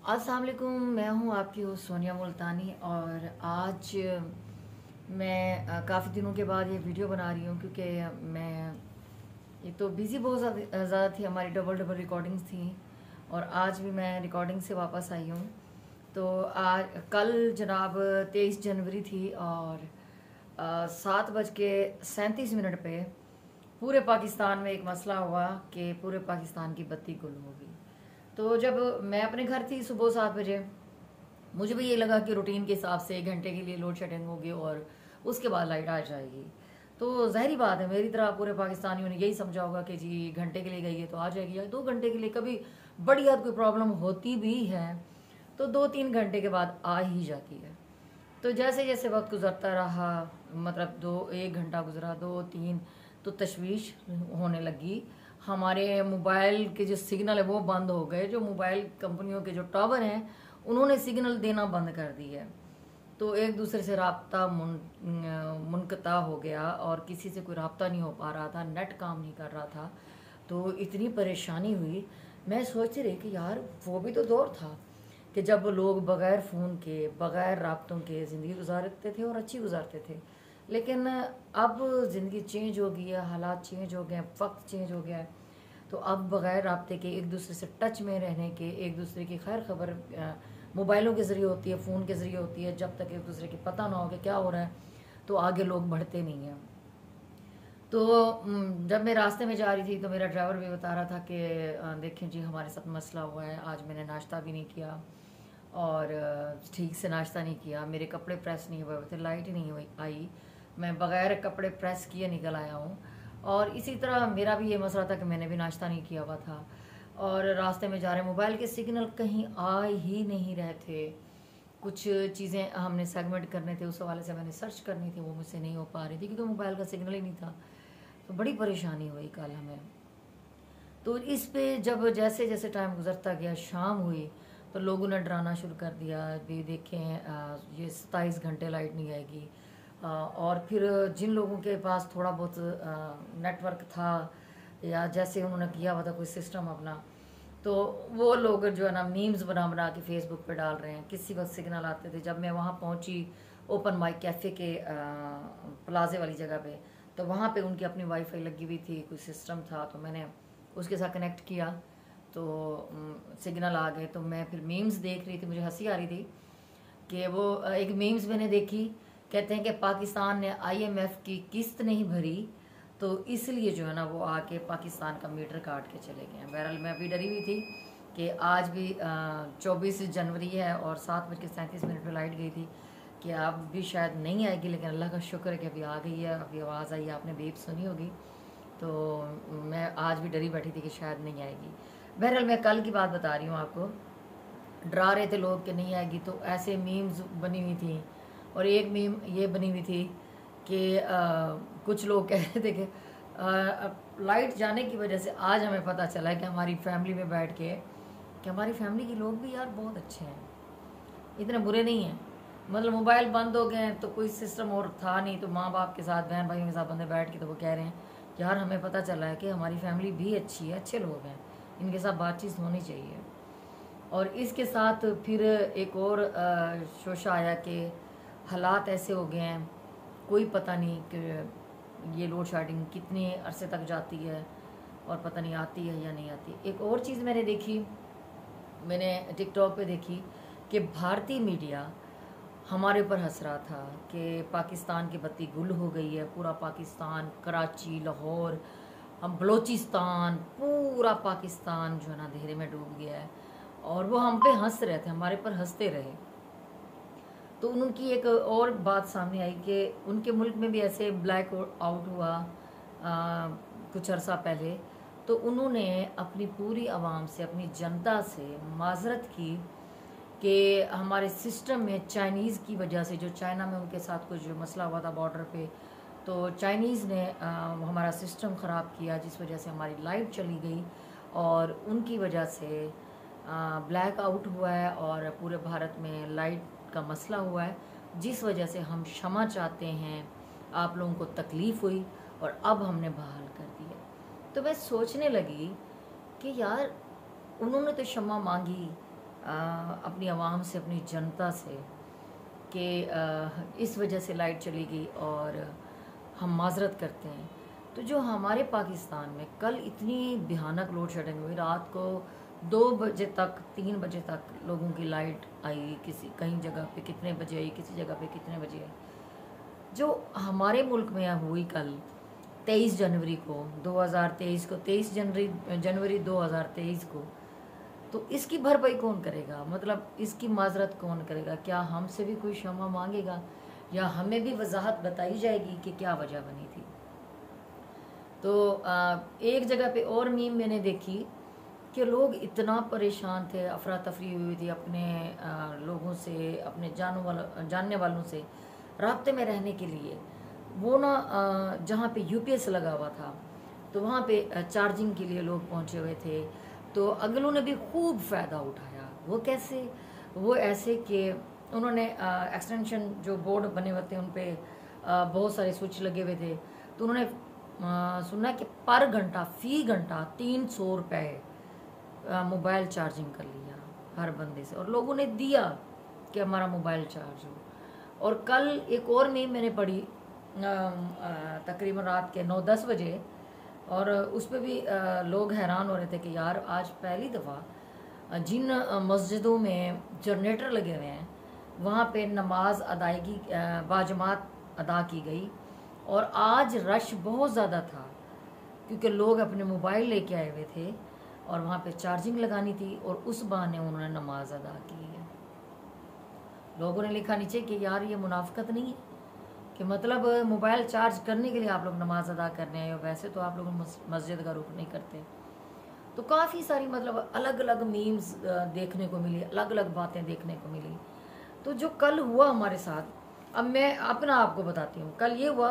अस्सलाम वालेकुम। मैं हूँ आपकी होस्ट सोनिया मुल्तानी और आज मैं काफ़ी दिनों के बाद ये वीडियो बना रही हूँ क्योंकि मैं एक तो बिज़ी बहुत ज़्यादा थी। हमारी डबल डबल रिकॉर्डिंग्स थी और आज भी मैं रिकॉर्डिंग से वापस आई हूँ। तो आज कल जनाब 23 जनवरी थी और 7:37 पे पूरे पाकिस्तान में एक मसला हुआ कि पूरे पाकिस्तान की बत्ती गुल हो गई। तो जब मैं अपने घर थी सुबह 7 बजे, मुझे भी ये लगा कि रूटीन के हिसाब से 1 घंटे के लिए लोड शेडिंग होगी और उसके बाद लाइट आ जाएगी। तो ज़ाहिरी बात है, मेरी तरह पूरे पाकिस्तानियों ने यही समझा होगा कि जी घंटे के लिए गई है तो आ जाएगी, या 2 घंटे के लिए कभी बड़ी याद कोई प्रॉब्लम होती भी है तो 2-3 घंटे के बाद आ ही जाती है। तो जैसे जैसे वक्त गुजरता रहा, मतलब 1 घंटा गुजरा, 2-3, तो तशवीश होने लगी। हमारे मोबाइल के जो सिग्नल है वो बंद हो गए। जो मोबाइल कंपनियों के जो टावर हैं उन्होंने सिग्नल देना बंद कर दी है। तो एक दूसरे से रबता मुनक़ता हो गया और किसी से कोई रबता नहीं हो पा रहा था, नेट काम नहीं कर रहा था। तो इतनी परेशानी हुई। मैं सोच रही कि यार वो भी तो दौर था कि जब लोग बग़ैर फ़ोन के, बग़ैर राब्तों के ज़िंदगी गुजारते थे और अच्छी गुजारते थे। लेकिन अब ज़िंदगी चेंज हो गई है, हालात चेंज हो गए हैं, वक्त चेंज हो गया है। तो अब बग़ैर राब्ते के, एक दूसरे से टच में रहने के, एक दूसरे की खैर खबर मोबाइलों के ज़रिए होती है, फ़ोन के ज़रिए होती है। जब तक एक दूसरे की पता ना हो कि क्या हो रहा है तो आगे लोग बढ़ते नहीं हैं। तो जब मैं रास्ते में जा रही थी तो मेरा ड्राइवर भी बता रहा था कि देखें जी हमारे साथ मसला हुआ है, आज मैंने नाश्ता भी नहीं किया और ठीक से नाश्ता नहीं किया, मेरे कपड़े प्रेस नहीं हुए थे, लाइट ही नहीं हुई आई, मैं बग़ैर कपड़े प्रेस किए निकल आया हूँ। और इसी तरह मेरा भी ये मसला था कि मैंने भी नाश्ता नहीं किया हुआ था और रास्ते में जा रहे मोबाइल के सिग्नल कहीं आ ही नहीं रहे थे। कुछ चीज़ें हमने सेगमेंट करने थे, उस हवाले से मैंने सर्च करनी थी, वो मुझसे नहीं हो पा रही थी क्योंकि मोबाइल का सिग्नल ही नहीं था। तो बड़ी परेशानी हुई कल हमें। तो इस पे जब जैसे जैसे टाइम गुजरता गया, शाम हुई तो लोगों ने डराना शुरू कर दिया भी देखें ये 27 घंटे लाइट नहीं आएगी। और फिर जिन लोगों के पास थोड़ा बहुत नेटवर्क था या जैसे उन्होंने किया हुआ था कोई सिस्टम अपना, तो वो लोग जो है ना मीम्स बना बना के फेसबुक पे डाल रहे हैं। किसी वक्त सिग्नल आते थे। जब मैं वहाँ पहुँची ओपन माइक कैफ़े के प्लाजे वाली जगह पे, तो वहाँ पे उनकी अपनी वाईफाई लगी हुई थी, कोई सिस्टम था, तो मैंने उसके साथ कनेक्ट किया तो सिग्नल आ गए। तो मैं फिर मीम्स देख रही थी, मुझे हंसी आ रही थी कि वो एक मीम्स मैंने देखी, कहते हैं कि पाकिस्तान ने IMF की किस्त नहीं भरी तो इसलिए जो है ना वो आके पाकिस्तान का मीटर काट के चले गए हैं। बहरहाल मैं अभी डरी हुई थी कि आज भी 24 जनवरी है और 7:37 पर लाइट गई थी कि अब भी शायद नहीं आएगी, लेकिन अल्लाह का शुक्र है कि अभी आ गई है। अभी आवाज़ आई है, आपने बीप सुनी होगी। तो मैं आज भी डरी बैठी थी कि शायद नहीं आएगी। बहरहाल मैं कल की बात बता रही हूँ आपको। डरा रहे थे लोग कि नहीं आएगी, तो ऐसे मीम्स बनी हुई थी और एक मीम ये बनी हुई थी कि कुछ लोग कह रहे थे कि लाइट जाने की वजह से आज हमें पता चला है कि हमारी फैमिली में बैठ के कि हमारी फैमिली के लोग भी यार बहुत अच्छे हैं, इतने बुरे नहीं हैं। मतलब मोबाइल बंद हो गए हैं तो कोई सिस्टम और था नहीं, तो माँ बाप के साथ, बहन भाइयों के साथ बंदे बैठ के तो वो कह रहे हैं यार हमें पता चला है कि हमारी फैमिली भी अच्छी है, अच्छे लोग हैं, इनके साथ बातचीत होनी चाहिए। और इसके साथ फिर एक और शोशा आया कि हालात ऐसे हो गए हैं, कोई पता नहीं कि ये लोड शेडिंग कितने अरसे तक जाती है और पता नहीं आती है या नहीं आती। एक और चीज़ मैंने देखी, मैंने टिकटॉक पे देखी कि भारतीय मीडिया हमारे ऊपर हंस रहा था कि पाकिस्तान की बत्ती गुल हो गई है। पूरा पाकिस्तान, कराची, लाहौर, हम बलोचिस्तान, पूरा पाकिस्तान जो है ना अंधेरे में डूब गया है और वो हम पे हंस रहे थे, हमारे पर हंसते रहे। तो उनकी एक और बात सामने आई कि उनके मुल्क में भी ऐसे ब्लैक आउट हुआ कुछ अरसा पहले। तो उन्होंने अपनी पूरी आवाम से, अपनी जनता से माजरत की कि हमारे सिस्टम में चाइनीज़ की वजह से, जो चाइना में उनके साथ कुछ मसला हुआ था बॉर्डर पे, तो चाइनीज़ ने हमारा सिस्टम ख़राब किया जिस वजह से हमारी लाइट चली गई और उनकी वजह से ब्लैक आउट हुआ है और पूरे भारत में लाइट का मसला हुआ है, जिस वजह से हम क्षमा चाहते हैं, आप लोगों को तकलीफ़ हुई और अब हमने बहाल कर दिया। तो मैं सोचने लगी कि यार उन्होंने तो क्षमा मांगी, अपनी आवाम से, अपनी जनता से कि इस वजह से लाइट चली गई और हम माजरत करते हैं। तो जो हमारे पाकिस्तान में कल इतनी भयानक लोड शेडिंग हुई, रात को 2 बजे तक 3 बजे तक लोगों की लाइट आई, किसी कहीं जगह पे कितने बजे आई, किसी जगह पे कितने बजे आई। जो हमारे मुल्क में हुई कल 23 जनवरी को 2023 को 23 जनवरी 2023 को, तो इसकी भरपाई कौन करेगा? मतलब इसकी माजरत कौन करेगा? क्या हमसे भी कोई क्षमा मांगेगा या हमें भी वजाहत बताई जाएगी कि क्या वजह बनी थी? तो एक जगह पे और मीम मैंने देखी कि लोग इतना परेशान थे, अफरा तफरी हुई थी अपने लोगों से, अपने जानने वालों से राब्ते में रहने के लिए। वो ना जहाँ पे यूपीएस लगा हुआ था तो वहाँ पे चार्जिंग के लिए लोग पहुँचे हुए थे। तो अगलों ने भी खूब फ़ायदा उठाया। वो कैसे? वो ऐसे कि उन्होंने एक्सटेंशन जो बोर्ड बने हुए थे उन पर बहुत सारे स्विच लगे हुए थे। तो उन्होंने सुना कि पर घंटा फ़ी घंटा 300 रुपये मोबाइल चार्जिंग कर लिया हर बंदे से, और लोगों ने दिया कि हमारा मोबाइल चार्ज हो। और कल एक और मीम मैंने पढ़ी तकरीबन रात के 9-10 बजे, और उस पर भी लोग हैरान हो रहे थे कि यार आज पहली दफ़ा जिन मस्जिदों में जनरेटर लगे हुए हैं वहाँ पे नमाज अदायगी बाजमात अदा की गई। और आज रश बहुत ज़्यादा था क्योंकि लोग अपने मोबाइल लेके आए हुए थे और वहाँ पे चार्जिंग लगानी थी, और उस बहाने उन्होंने नमाज अदा की है। लोगों ने लिखा नीचे कि यार ये मुनाफिकत नहीं है कि मतलब मोबाइल चार्ज करने के लिए आप लोग नमाज अदा करने आए हो, वैसे तो आप लोग मस्जिद का रुख नहीं करते। तो काफ़ी सारी मतलब अलग अलग मीम्स देखने को मिली, अलग अलग बातें देखने को मिली। तो जो कल हुआ हमारे साथ, अब मैं अपना आपको बताती हूँ। कल ये हुआ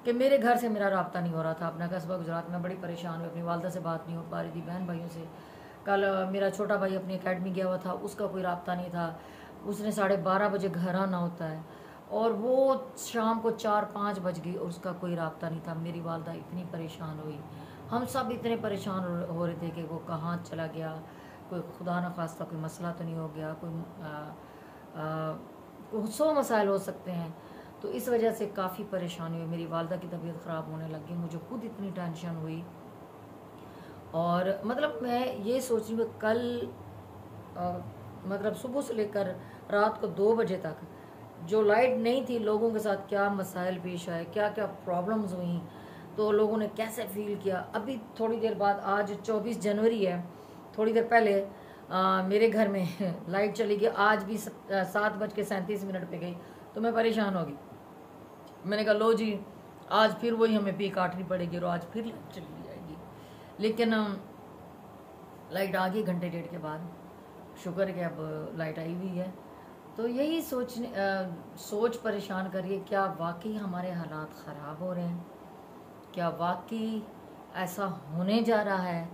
कि मेरे घर से मेरा राब्ता नहीं हो रहा था, अपना कस्बा गुजरात में बड़ी परेशान हुई, अपनी वालदा से बात नहीं हो पा रही थी, बहन भाइयों से। कल मेरा छोटा भाई अपनी एकेडमी गया हुआ था, उसका कोई राब्ता नहीं था, उसने 12:30 बजे घर आना होता है, और वो शाम को 4-5 बज गई और उसका कोई राब्ता नहीं था। मेरी वालदा इतनी परेशान हुई, हम सब इतने परेशान हो रहे थे कि वो कहाँ चला गया, कोई खुदा न खास्ता कोई मसला तो नहीं हो गया, कोई 100 मसाइल हो सकते हैं। तो इस वजह से काफ़ी परेशानी हुई, मेरी वालदा की तबीयत ख़राब होने लग गई, मुझे खुद इतनी टेंशन हुई। और मतलब मैं ये सोच रही हूँ कल मतलब सुबह से लेकर रात को 2 बजे तक जो लाइट नहीं थी, लोगों के साथ क्या मसाइल पेश आए, क्या क्या प्रॉब्लम्स हुई, तो लोगों ने कैसे फील किया। अभी थोड़ी देर बाद, आज 24 जनवरी है, थोड़ी देर पहले मेरे घर में लाइट चली गई। आज भी 7:37 पे गई, तो मैं परेशान हो गई। मैंने कहा लो जी, आज फिर वही हमें पी काटनी पड़ेगी और आज फिर लाइट चली जाएगी। लेकिन लाइट आ गई घंटे डेढ़ के बाद, शुक्र है अब लाइट आई हुई है। तो यही सोच परेशान करिए, क्या वाकई हमारे हालात ख़राब हो रहे हैं? क्या वाकई ऐसा होने जा रहा है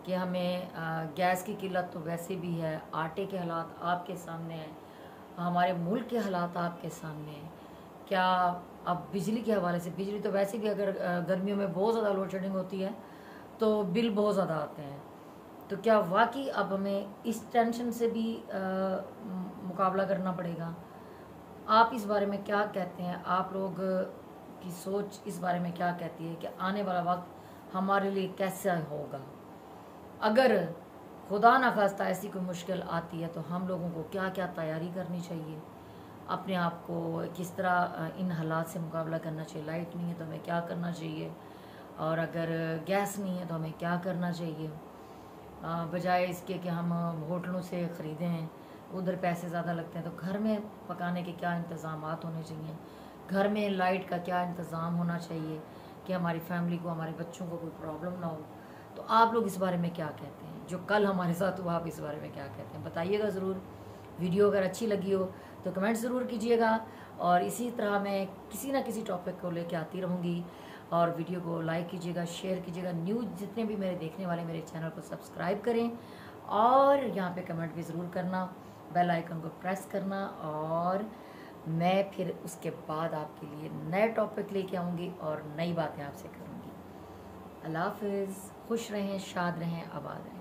कि हमें गैस की किल्लत तो वैसे भी है, आटे के हालात आपके सामने हैं, हमारे मुल्क के हालात आपके सामने हैं। क्या अब बिजली के हवाले से, बिजली तो वैसे भी अगर गर्मियों में बहुत ज़्यादा लोड शेडिंग होती है तो बिल बहुत ज़्यादा आते हैं। तो क्या वाकई अब हमें इस टेंशन से भी मुकाबला करना पड़ेगा? आप इस बारे में क्या कहते हैं? आप लोग की सोच इस बारे में क्या कहती है कि आने वाला वक्त हमारे लिए कैसा होगा? अगर खुदा न खास्ता ऐसी कोई मुश्किल आती है तो हम लोगों को क्या क्या तैयारी करनी चाहिए? अपने आप को किस तरह इन हालात से मुकाबला करना चाहिए? लाइट नहीं है तो हमें क्या करना चाहिए, और अगर गैस नहीं है तो हमें क्या करना चाहिए, बजाय इसके कि हम होटलों से ख़रीदें, उधर पैसे ज़्यादा लगते हैं। तो घर में पकाने के क्या इंतज़ाम होने चाहिए, घर में लाइट का क्या इंतज़ाम होना चाहिए कि हमारी फैमिली को, हमारे बच्चों को कोई प्रॉब्लम ना हो। तो आप लोग इस बारे में क्या कहते हैं? जो कल हमारे साथ हुआ, आप इस बारे में क्या कहते हैं? बताइएगा ज़रूर। वीडियो अगर अच्छी लगी हो तो कमेंट ज़रूर कीजिएगा, और इसी तरह मैं किसी ना किसी टॉपिक को लेकर आती रहूँगी। और वीडियो को लाइक कीजिएगा, शेयर कीजिएगा, न्यूज़ जितने भी मेरे देखने वाले मेरे चैनल को सब्सक्राइब करें, और यहाँ पे कमेंट भी ज़रूर करना, बेल आइकन को प्रेस करना, और मैं फिर उसके बाद आपके लिए नए टॉपिक लेके आऊँगी और नई बातें आपसे करूँगी। अल्लाह हाफ़िज़। खुश रहें, शाद रहें, आबाद रहें।